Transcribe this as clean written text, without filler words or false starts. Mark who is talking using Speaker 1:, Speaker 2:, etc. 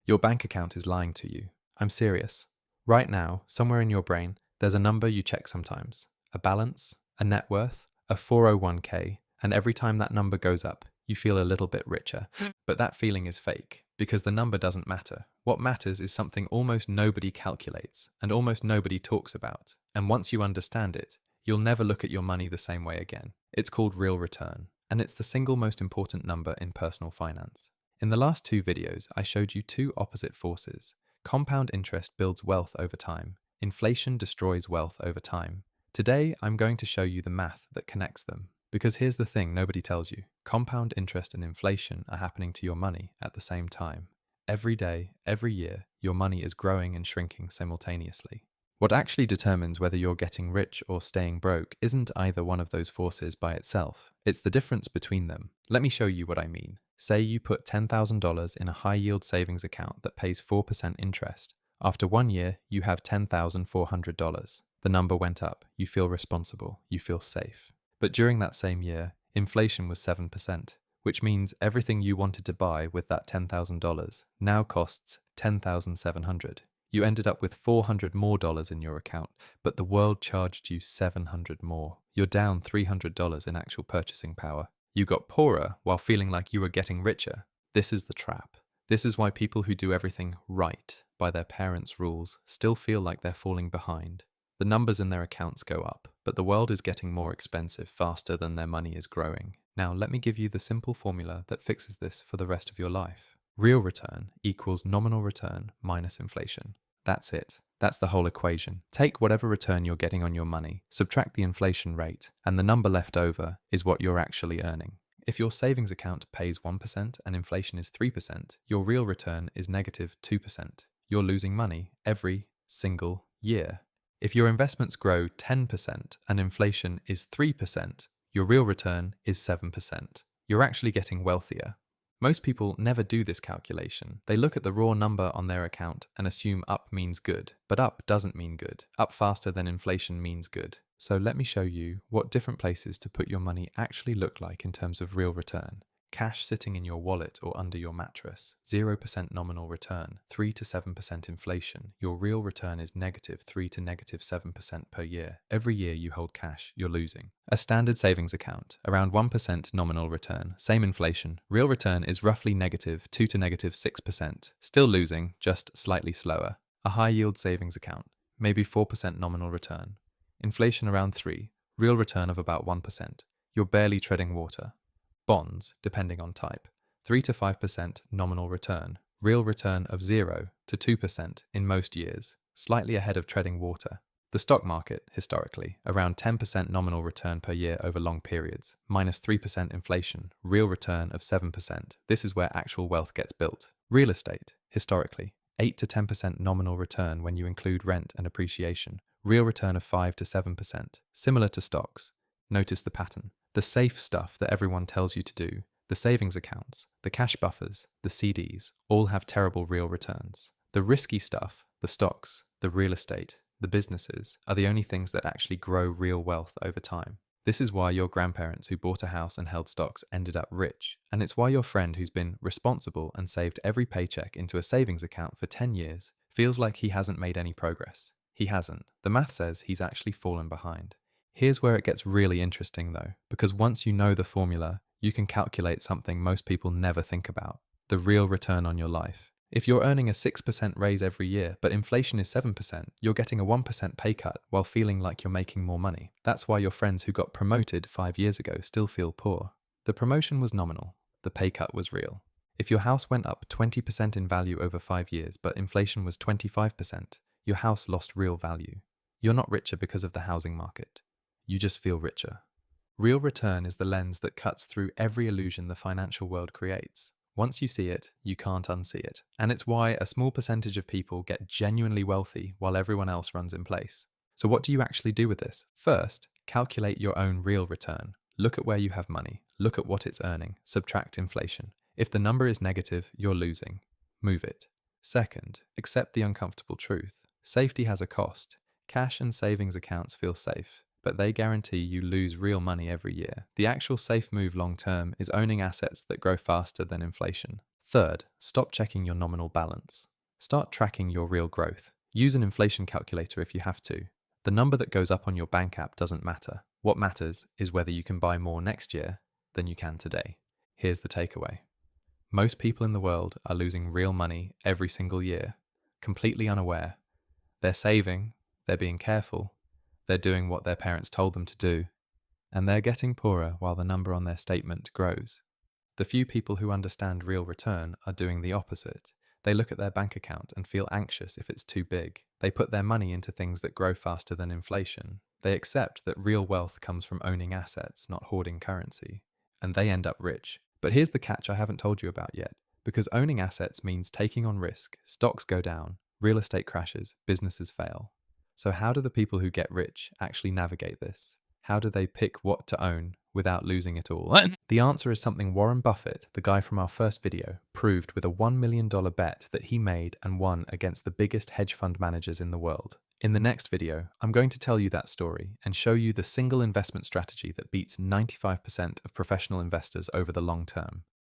Speaker 1: Your bank account is lying to you. I'm serious. Right now, somewhere in your brain, there's a number you check sometimes. A balance, a net worth, a 401k, and every time that number goes up, you feel a little bit richer. But that feeling is fake, because the number doesn't matter. What matters is something almost nobody calculates, and almost nobody talks about. And once you understand it, you'll never look at your money the same way again. It's called real return, and it's the single most important number in personal finance. In the last two videos, I showed you two opposite forces. Compound interest builds wealth over time. Inflation destroys wealth over time. Today, I'm going to show you the math that connects them. Because here's the thing nobody tells you. Compound interest and inflation are happening to your money at the same time. Every day, every year, your money is growing and shrinking simultaneously. What actually determines whether you're getting rich or staying broke isn't either one of those forces by itself. It's the difference between them. Let me show you what I mean. Say you put $10,000 in a high-yield savings account that pays 4% interest. After 1 year, you have $10,400. The number went up. You feel responsible. You feel safe. But during that same year, inflation was 7%, which means everything you wanted to buy with that $10,000 now costs $10,700. You ended up with $400 more in your account, but the world charged you $700 more. You're down $300 in actual purchasing power. You got poorer while feeling like you were getting richer. This is the trap. This is why people who do everything right by their parents' rules still feel like they're falling behind. The numbers in their accounts go up, but the world is getting more expensive faster than their money is growing. Now, let me give you the simple formula that fixes this for the rest of your life. Real return equals nominal return minus inflation. That's it. That's the whole equation. Take whatever return you're getting on your money, subtract the inflation rate, and the number left over is what you're actually earning. If your savings account pays 1% and inflation is 3%, your real return is negative 2%. You're losing money every single year. If your investments grow 10% and inflation is 3%, your real return is 7%. You're actually getting wealthier. Most people never do this calculation. They look at the raw number on their account and assume up means good, but up doesn't mean good. Up faster than inflation means good. So let me show you what different places to put your money actually look like in terms of real return. Cash sitting in your wallet or under your mattress, 0% nominal return, 3 to 7% inflation. Your real return is negative 3 to negative 7% per year. Every year you hold cash, you're losing. A standard savings account, around 1% nominal return, same inflation. Real return is roughly negative 2 to negative 6%. Still losing, just slightly slower. A high yield savings account, maybe 4% nominal return. Inflation around 3, real return of about 1%. You're barely treading water. Bonds, depending on type, 3 to 5% nominal return, real return of 0 to 2% in most years, slightly ahead of treading water. The stock market, historically, around 10% nominal return per year over long periods, minus 3% inflation, real return of 7%. This is where actual wealth gets built. Real estate, historically, 8 to 10% nominal return when you include rent and appreciation, real return of 5 to 7%, similar to stocks. Notice the pattern. The safe stuff that everyone tells you to do, the savings accounts, the cash buffers, the CDs, all have terrible real returns. The risky stuff, the stocks, the real estate, the businesses, are the only things that actually grow real wealth over time. This is why your grandparents who bought a house and held stocks ended up rich, and it's why your friend who's been responsible and saved every paycheck into a savings account for 10 years feels like he hasn't made any progress. He hasn't. The math says he's actually fallen behind. Here's where it gets really interesting though, because once you know the formula, you can calculate something most people never think about, the real return on your life. If you're earning a 6% raise every year, but inflation is 7%, you're getting a 1% pay cut while feeling like you're making more money. That's why your friends who got promoted 5 years ago still feel poor. The promotion was nominal, the pay cut was real. If your house went up 20% in value over 5 years, but inflation was 25%, your house lost real value. You're not richer because of the housing market. You just feel richer. Real return is the lens that cuts through every illusion the financial world creates. Once you see it, you can't unsee it. And it's why a small percentage of people get genuinely wealthy while everyone else runs in place. So what do you actually do with this? First, calculate your own real return. Look at where you have money. Look at what it's earning. Subtract inflation. If the number is negative, you're losing. Move it. Second, accept the uncomfortable truth. Safety has a cost. Cash and savings accounts feel safe, but they guarantee you lose real money every year. The actual safe move long term is owning assets that grow faster than inflation. Third, stop checking your nominal balance. Start tracking your real growth. Use an inflation calculator if you have to. The number that goes up on your bank app doesn't matter. What matters is whether you can buy more next year than you can today. Here's the takeaway. Most people in the world are losing real money every single year, completely unaware. They're saving, they're being careful, they're doing what their parents told them to do, and they're getting poorer while the number on their statement grows. The few people who understand real return are doing the opposite. They look at their bank account and feel anxious if it's too big. They put their money into things that grow faster than inflation. They accept that real wealth comes from owning assets, not hoarding currency. And they end up rich. But here's the catch I haven't told you about yet. Because owning assets means taking on risk. Stocks go down, real estate crashes, businesses fail. So how do the people who get rich actually navigate this? How do they pick what to own without losing it all? The answer is something Warren Buffett, the guy from our first video, proved with a $1 million bet that he made and won against the biggest hedge fund managers in the world. In the next video, I'm going to tell you that story and show you the single investment strategy that beats 95% of professional investors over the long term.